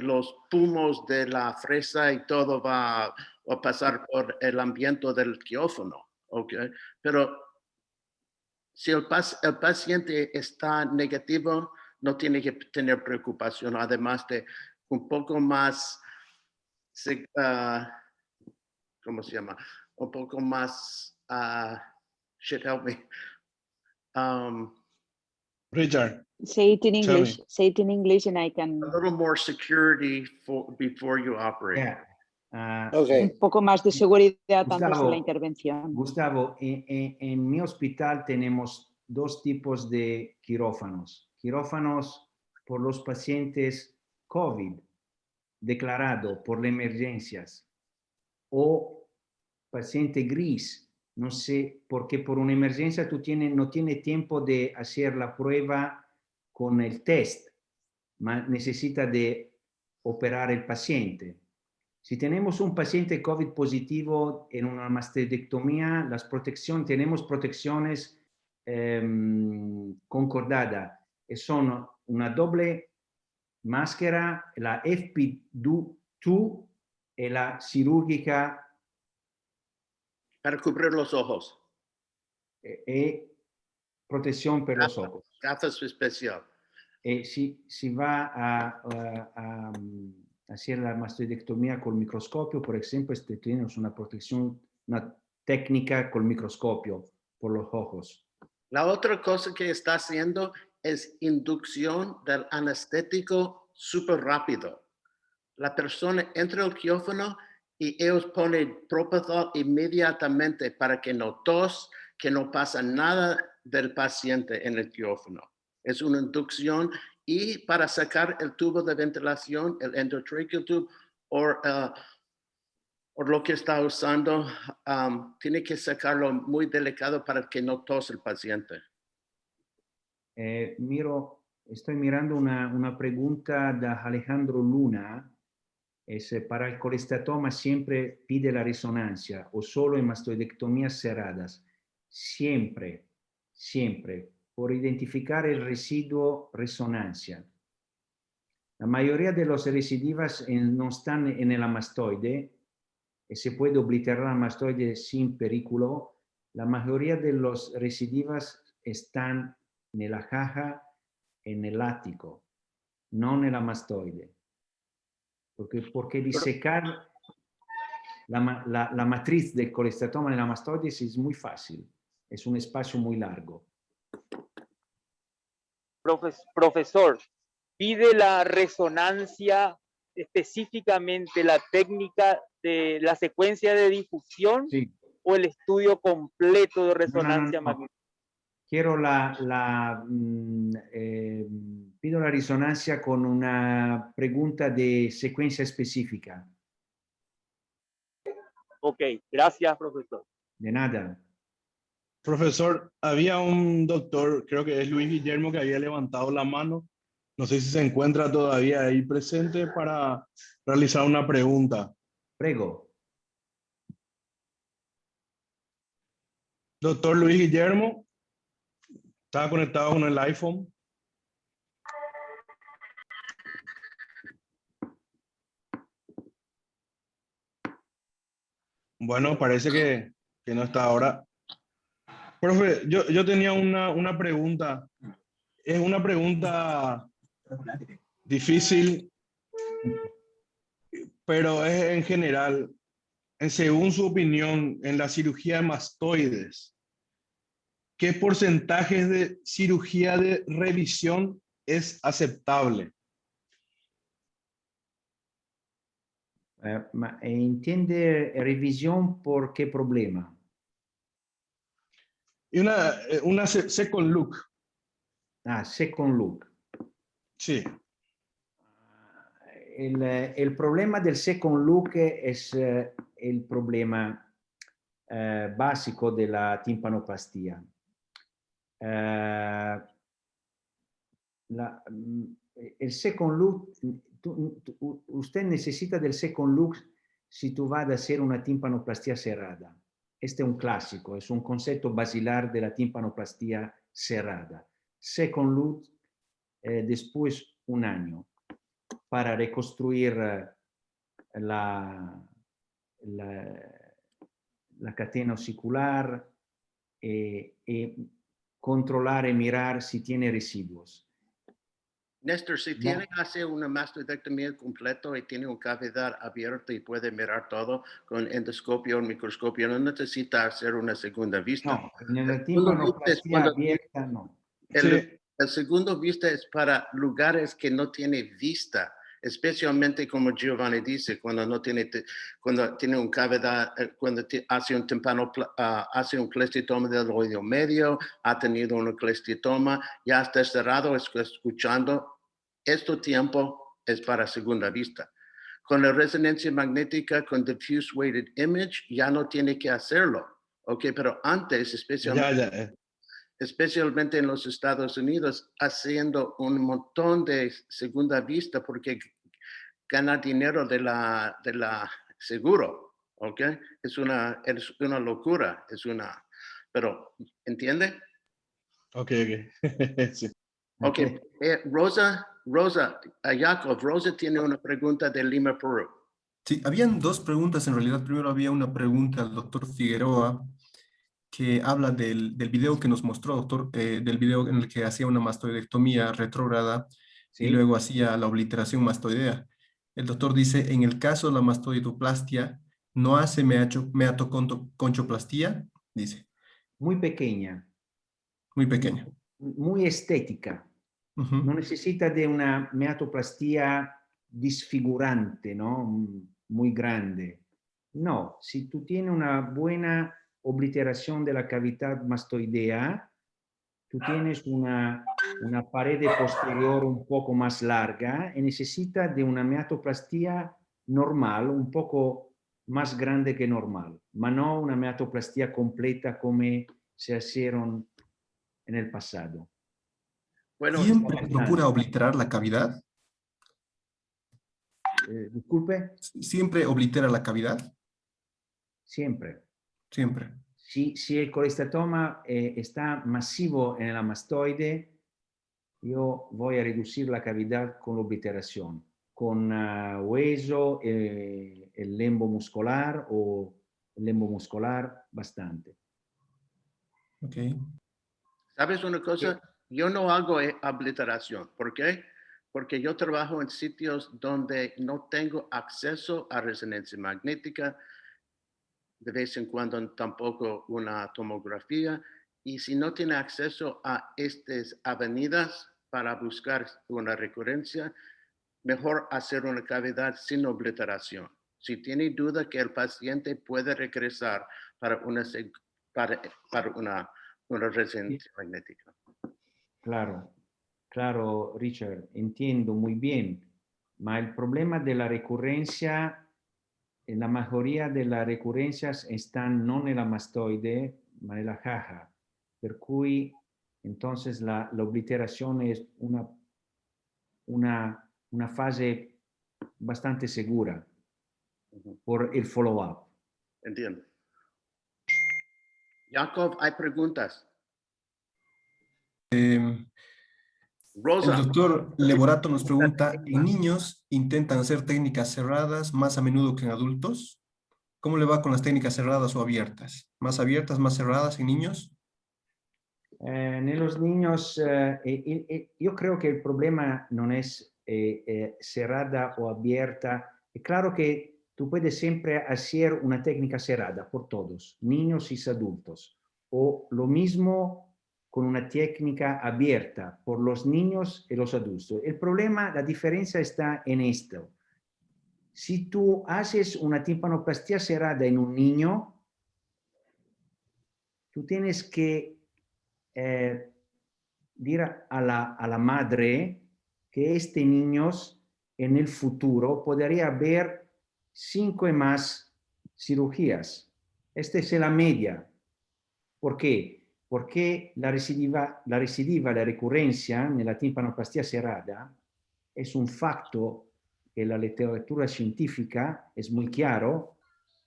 A: los pulmos de la fresa y todo va a pasar por el ambiente del quirófano. ¿Okay? Pero si el paciente está negativo, no tiene que tener preocupación, además de un poco más, ¿cómo se llama? Un poco más, shit, help me.
F: Richard.
H: Say it in English. Say it in English and I can.
A: A little more security before you operate.
B: Yeah.
G: Ok.
H: Un poco más de seguridad antes de
B: Gustavo,
H: la intervención.
B: Gustavo, en mi hospital tenemos dos tipos de quirófanos. Quirófanos por los pacientes COVID declarado por las emergencias o paciente gris. No sé, porque por una emergencia tú no tienes tiempo de hacer la prueba con el test, mas necesita de operar el paciente. Si tenemos un paciente COVID positivo en una mastectomía, tenemos protecciones concordadas, y son una doble máscara, la FP2 y la cirúrgica
A: Para cubrir los ojos.
B: y protección por los ojos.
A: Gafas especial.
B: Si va a hacer la mastectomía con microscopio, por ejemplo, tenemos una protección, una técnica con microscopio por los ojos.
A: La otra cosa que está haciendo es inducción del anestético súper rápido. La persona entra al quirófano y ellos ponen propofol inmediatamente para que no tos, que no pasa nada del paciente en el quirófano. Es una inducción y para sacar el tubo de ventilación, el endotracheal tube o lo que está usando, tiene que sacarlo muy delicado para que no tose el paciente.
B: Estoy mirando una pregunta de Alejandro Luna. Para el colestatoma siempre pide la resonancia o solo en mastoidectomías cerradas. Siempre, por identificar el residuo resonancia. La mayoría de los recidivas no están en el mastoide y se puede obliterar la mastoide sin perículo. La mayoría de los recidivas están en la caja, en el ático, no en la mastoide. Porque disecar la matriz del colestatoma en la mastoide es muy fácil. Es un espacio muy largo.
D: Profesor, ¿pide la resonancia específicamente la técnica de la secuencia de difusión
B: Sí.
D: o el estudio completo de resonancia
B: No.
D: magnética?
B: Quiero pido la resonancia con una pregunta de secuencia específica.
D: Ok, gracias, profesor.
B: De nada.
F: Profesor, había un doctor, creo que es Luis Guillermo, que había levantado la mano. No sé si se encuentra todavía ahí presente para realizar una pregunta.
B: Prego.
F: Doctor Luis Guillermo, ¿estaba conectado con el iPhone? Bueno, parece que no está ahora. Profe, yo tenía una pregunta. Es una pregunta difícil, pero es en general. Según su opinión, en la cirugía de mastoides, ¿qué porcentaje de cirugía de revisión es aceptable?
B: ¿Entiende revisión por qué problema?
F: Y una second look.
B: Second look.
F: Sí.
B: El problema del second look es el problema básico de la timpanoplastia. El second look, usted necesita del second look si tú vas a hacer una timpanoplastia cerrada. Este es un clásico, es un concepto basilar de la timpanoplastia cerrada. Second look después un año para reconstruir la catena osicular y controlar y mirar si tiene residuos.
A: Néstor, si tiene que hacer una mastectomía completa y tiene una cavidad abierta y puede mirar todo con endoscopio o microscopio, no necesita hacer una segunda vista.
B: No, en la timpanoplastia abierta no.
A: El segundo vista es para lugares que no tiene vista especialmente como Giovanni dice, cuando tiene un cavidad, cuando hace un tímpano, hace un clestitoma del oído medio, ha tenido un clestitoma, ya está cerrado, escuchando. Este tiempo es para segunda vista. Con la resonancia magnética, con diffuse weighted image, ya no tiene que hacerlo, ¿ok? Pero antes, especialmente en los Estados Unidos, haciendo un montón de segunda vista porque gana dinero de la seguro, ¿ok? Es una locura, pero, ¿entiende?
F: Ok. Sí.
A: Ok, Rosa, Jacob, Rosa tiene una pregunta de Lima, Perú.
C: Sí, habían dos preguntas en realidad. Primero había una pregunta al doctor Figueroa que habla del video que nos mostró, doctor, del video en el que hacía una mastoidectomía retrógrada y
B: ¿Sí?
C: luego hacía la obliteración mastoidea. El doctor dice, en el caso de la mastoidoplastia, ¿no hace meatoconchoplastía? Dice,
B: Muy pequeña,
C: muy pequeña.
B: muy estética.
C: Ujú.
B: No necesita de una meatoplastía disfigurante, ¿no? Muy grande. No, si tú tienes una buena obliteración de la cavidad mastoidea, tú tienes una pared posterior un poco más larga y necesita de una meatoplastía normal, un poco más grande que normal, pero no una meatoplastía completa como se hicieron en el pasado.
A: Bueno,
C: ¿Siempre procura obliterar la cavidad?
B: Disculpe,
C: ¿Siempre oblitera la cavidad?
B: siempre.
C: Siempre.
B: Si el colestatoma está masivo en la mastoide, yo voy a reducir la cavidad con la obliteración, con hueso, el lembo muscular o el lembo muscular bastante.
C: Ok.
A: ¿Sabes una cosa? Yo no hago obliteración. ¿Por qué? Porque yo trabajo en sitios donde no tengo acceso a resonancia magnética, de vez en cuando tampoco una tomografía, y si no tiene acceso a estas avenidas para buscar una recurrencia, mejor hacer una cavidad sin obliteración. Si tiene duda que el paciente puede regresar para una resonancia magnética.
B: Claro, claro, Richard, entiendo muy bien, pero el problema de la recurrencia, la mayoría de las recurrencias están no en la mastoide, ma en la caja, per cui entonces la obliteración es una fase bastante segura por el follow-up.
A: Entiendo. Jacob, hay preguntas.
C: El
A: Rosa.
C: doctor Leborato nos pregunta, ¿en niños intentan hacer técnicas cerradas más a menudo que en adultos? ¿Cómo le va con las técnicas cerradas o abiertas? ¿Más abiertas, más cerradas en niños?
B: En los niños, yo creo que el problema no es cerrada o abierta. Es claro que tú puedes siempre hacer una técnica cerrada por todos, niños y adultos, o lo mismo con una técnica abierta por los niños y los adultos. El problema, la diferencia está en esto. Si tú haces una timpanoplastia cerrada en un niño, tú tienes que dir a la madre que este niño en el futuro podría haber 5 y más cirugías. Esta es la media. ¿Por qué? Porque la recidiva, la recurrencia en la timpanoplastia cerrada es un facto que la literatura científica es muy claro,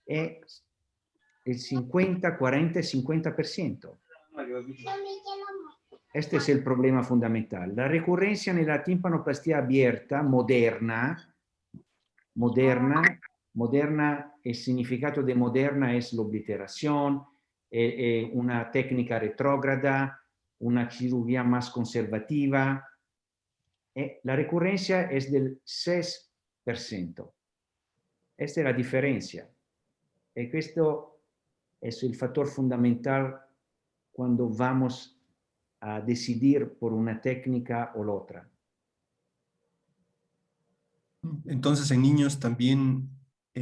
B: es el 50, 40 y 50%. Este es el problema fundamental. La recurrencia en la timpanoplastia abierta, moderna, el significado de moderna es la obliteración, una técnica retrógrada, una cirugía más conservativa. La recurrencia es del 6%. Esta es la diferencia. Y questo es el factor fundamental cuando vamos a decidir por una técnica o la otra.
C: Entonces en niños también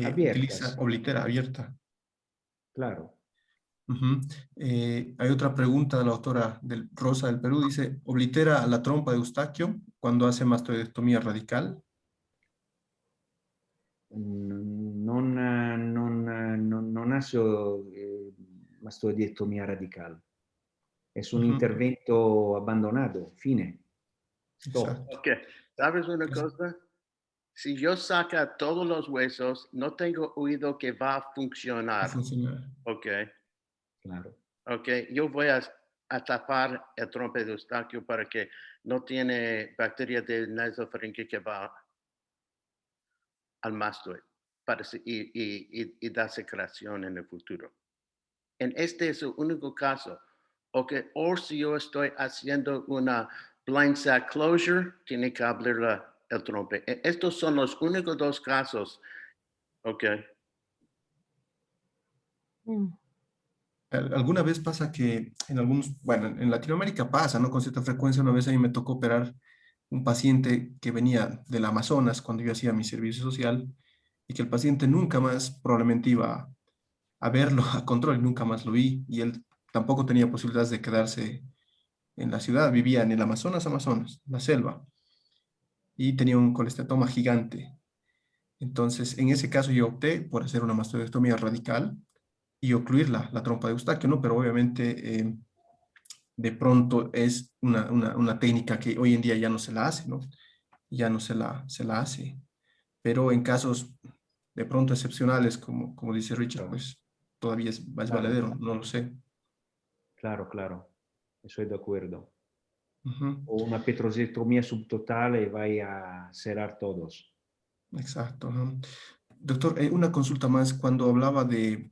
B: Abiertas.
C: oblitera abierta.
B: Claro.
C: Ujú. Hay otra pregunta de la doctora Rosa del Perú. Dice, ¿oblitera la trompa de Eustaquio cuando hace mastoidectomía radical?
B: Non ha mastoidectomia radical. Es un
C: Ujú.
B: intervento abandonado. Fine. Stop.
C: Exacto.
A: Ok, ¿sabes una cosa? Si yo saca todos los huesos, no tengo oído que va a
C: Va a
A: funcionar.
C: funcionar.
A: Ok,
B: Claro.
A: ok. Yo voy a tapar el trompa de Eustaquio para que no tiene bacteria del nasofaringe que va al mastoid y da secreción en el futuro. En este es el único caso. Okay, o si yo estoy haciendo una blind sac closure, tiene que abrir el trompe. Estos son los únicos dos casos. Ok.
C: Alguna vez pasa que en algunos, bueno, en Latinoamérica pasa, ¿no? Con cierta frecuencia. Una vez a mí me tocó operar un paciente que venía del Amazonas cuando yo hacía mi servicio social y que el paciente nunca más probablemente iba a verlo a control y nunca más lo vi. Y él tampoco tenía posibilidades de quedarse en la ciudad, vivía en el Amazonas, la selva, y tenía un colestatoma gigante. Entonces, en ese caso yo opté por hacer una mastoidectomía radical y ocluir la trompa de Eustaquio, ¿no? Pero obviamente de pronto es una técnica que hoy en día ya no se la hace, ¿no? Ya no se la hace. Pero en casos de pronto excepcionales, como dice Richard,
B: Claro.
C: pues todavía es
B: Claro.
C: valedero, no lo sé.
B: Claro, claro. Estoy de acuerdo.
C: Ujú.
B: O una petrosectomía subtotal y vaya a cerrar todos.
C: Exacto. Ajá. Doctor, una consulta más. Cuando hablaba de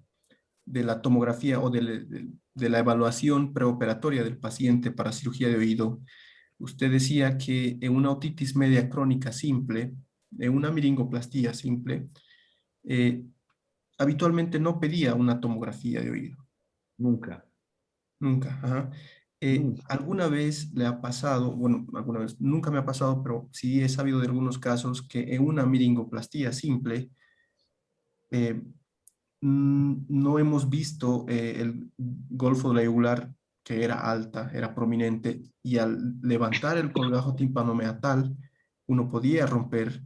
C: la tomografía o de la evaluación preoperatoria del paciente para cirugía de oído, usted decía que en una otitis media crónica simple, en una miringoplastía simple, eh, habitualmente no pedía una tomografía de oído.
B: Nunca.
C: Nunca. Ajá.
B: Nunca.
C: ¿Alguna vez le ha pasado, bueno, alguna vez, nunca me ha pasado, pero sí he sabido de algunos casos que en una miringoplastía simple eh, no hemos visto el golfo laryngulaar que era alta, era prominente, y al levantar el colgajo timpanomeatal, uno podía romper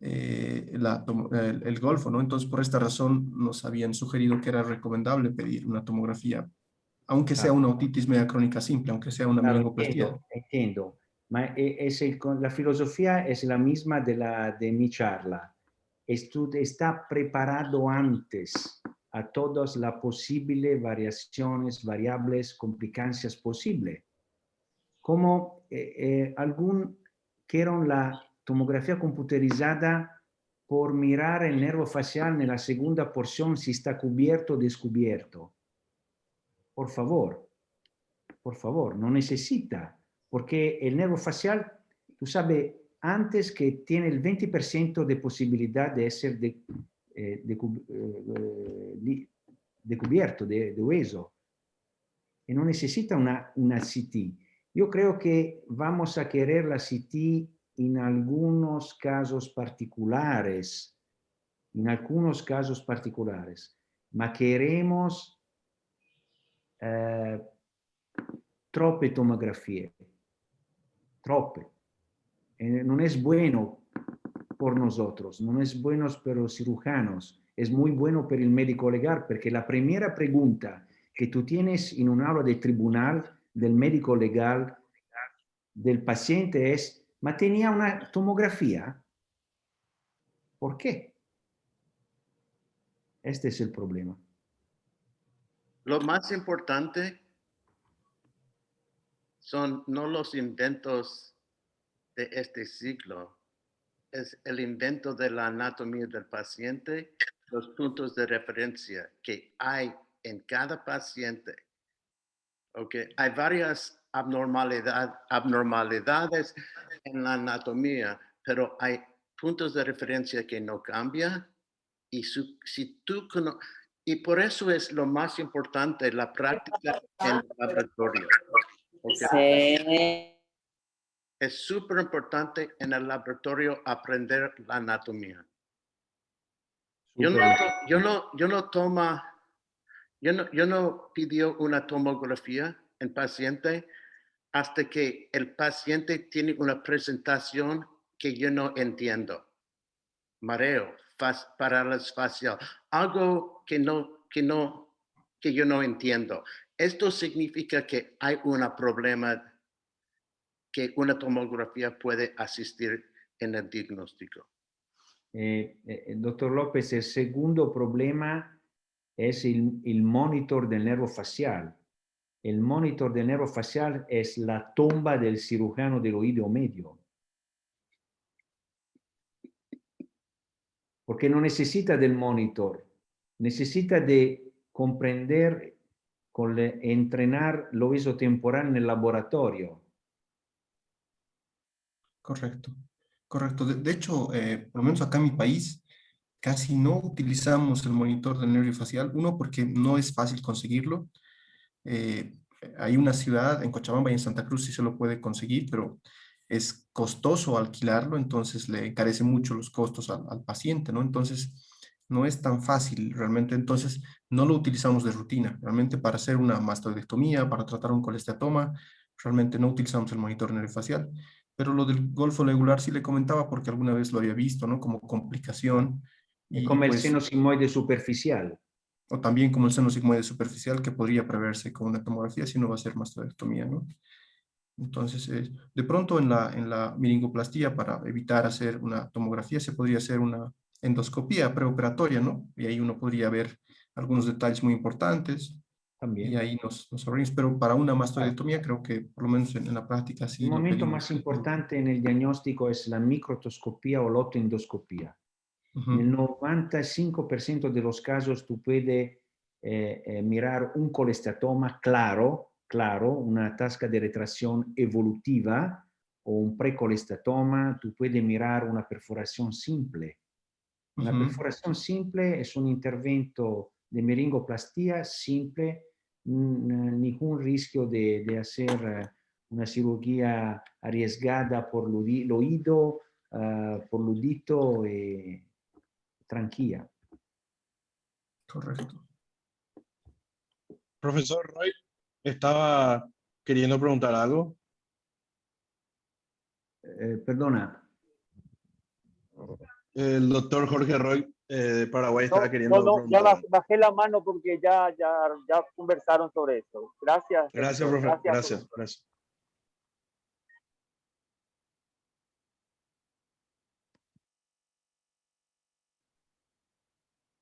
C: el golfo, ¿no? Entonces, por esta razón, nos habían sugerido que era recomendable pedir una tomografía, aunque sea
B: Claro.
C: una otitis media crónica simple, aunque sea una
B: Claro,
C: meningoplastía.
B: entiendo. La filosofía es la misma de mi charla. Está preparado antes a todas las posibles variaciones, variables, complicancias posibles. Como quiero la tomografía computerizada por mirar el nervio facial en la segunda porción si está cubierto o descubierto. Por favor, no necesita, porque el nervio facial, tú sabes, antes que tiene el 20% de posibilidad de ser descubierto de hueso, y no necesita una CT. Yo creo que vamos a querer la CT en algunos casos particulares, ma queremos troppe tomografie, troppe. No es bueno por nosotros, no es bueno para los cirujanos, es muy bueno para el médico legal, porque la primera pregunta que tú tienes en un aula de tribunal del médico legal del paciente es, ¿ma tenía una tomografía? ¿Por qué? Este es el problema.
A: Lo más importante son no los inventos de este siglo, es el invento de la anatomía del paciente, los puntos de referencia que hay en cada paciente. Okay. Hay varias abnormalidades en la anatomía, pero hay puntos de referencia que no cambian. Y y por eso es lo más importante, la práctica en el laboratorio. Okay.
I: Sí.
A: Es súper importante en el laboratorio aprender la anatomía. Yo no pidió una tomografía en paciente hasta que el paciente tiene una presentación que yo no entiendo. Mareo, parálisis facial, algo que yo no entiendo. Esto significa que hay un problema que una tomografía puede asistir en el diagnóstico.
B: Doctor López, el segundo problema es el monitor del nervio facial. El monitor del nervio facial es la tumba del cirujano del oído medio. Porque no necesita del monitor, necesita de comprender, entrenar el oído temporal en el laboratorio.
C: Correcto, correcto. De hecho, por lo menos acá en mi país, casi no utilizamos el monitor del nervio facial. Uno, porque no es fácil conseguirlo. Hay una ciudad en Cochabamba y en Santa Cruz sí se lo puede conseguir, pero es costoso alquilarlo, entonces le encarece mucho los costos al paciente, ¿no? Entonces, no es tan fácil realmente, entonces no lo utilizamos de rutina. Realmente para hacer una mastoidectomía, para tratar un colesteatoma, realmente no utilizamos el monitor nerviofacial. Pero lo del golfo legular sí le comentaba porque alguna vez lo había visto, ¿no? Como complicación.
B: Es como el seno sigmoide superficial.
C: O también como el seno sigmoide superficial que podría preverse con una tomografía si no va a ser mastodectomía, ¿no? Entonces, de pronto en la miringoplastía, para evitar hacer una tomografía, se podría hacer una endoscopía preoperatoria, ¿no? Y ahí uno podría ver algunos detalles muy importantes.
B: También.
C: Y ahí nos abrimos, pero para una mastodectomía creo que por lo menos en la práctica sí.
B: El momento
C: pedimos.
B: más importante en el diagnóstico es la microtoscopía o l'otoendoscopía.
C: Uh-huh.
B: En el 95% de los casos tú puedes mirar un colesteatoma claro, una tasca de retracción evolutiva o un precolesteatoma. Tú puedes mirar una perforación simple. Una perforación simple es un intervento de meringoplastia simple, ningún riesgo de hacer una cirugía arriesgada por el oído, por el udito, tranquila.
C: Correcto.
F: Profesor Roy, estaba queriendo preguntar algo.
B: Perdona.
F: El doctor Jorge Roy de Paraguay estaba queriendo
D: ya
F: preguntar.
D: bajé la mano porque ya conversaron sobre eso. Gracias.
F: Gracias,
D: doctor.
F: profesor. Gracias.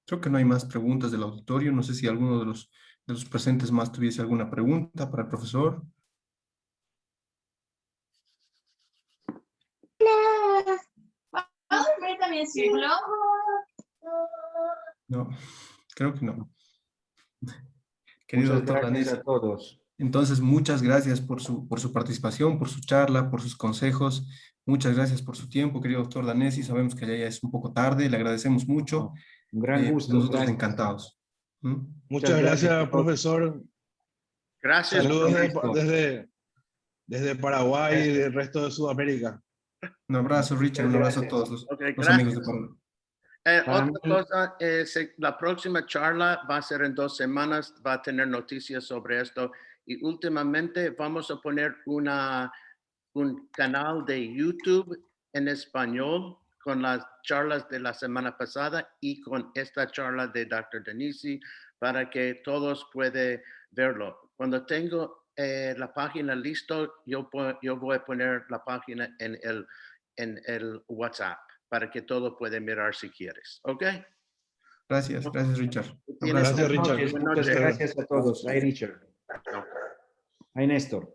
C: Creo que no hay más preguntas del auditorio. No sé si alguno de los presentes más tuviese alguna pregunta para el profesor. No, creo que no. Querido
B: Muchas
C: doctor
B: gracias
C: Danesi,
B: a todos.
C: entonces muchas gracias por su participación, por su charla, por sus consejos. Muchas gracias por su tiempo, querido doctor Danesi. Sabemos que ya es un poco tarde, le agradecemos mucho.
B: Un gran gusto.
C: Nosotros
B: Gracias.
C: encantados.
F: Muchas gracias, profesor.
A: Gracias.
F: Saludos desde Paraguay y del resto de Sudamérica.
C: Un abrazo, Richard. Un abrazo a todos los amigos de Paraguay.
A: Otra cosa, la próxima charla va a ser en 2 semanas, va a tener noticias sobre esto y últimamente vamos a poner un canal de YouTube en español con las charlas de la semana pasada y con esta charla de Dr. Danesi para que todos puedan verlo. Cuando tengo la página listo, yo voy a poner la página en el WhatsApp para que todo pueda mirar si quieres. ¿Ok?
C: Gracias, Richard.
F: Gracias, Richard.
B: Muchas gracias a todos. Ay, Richard. Ay, Néstor.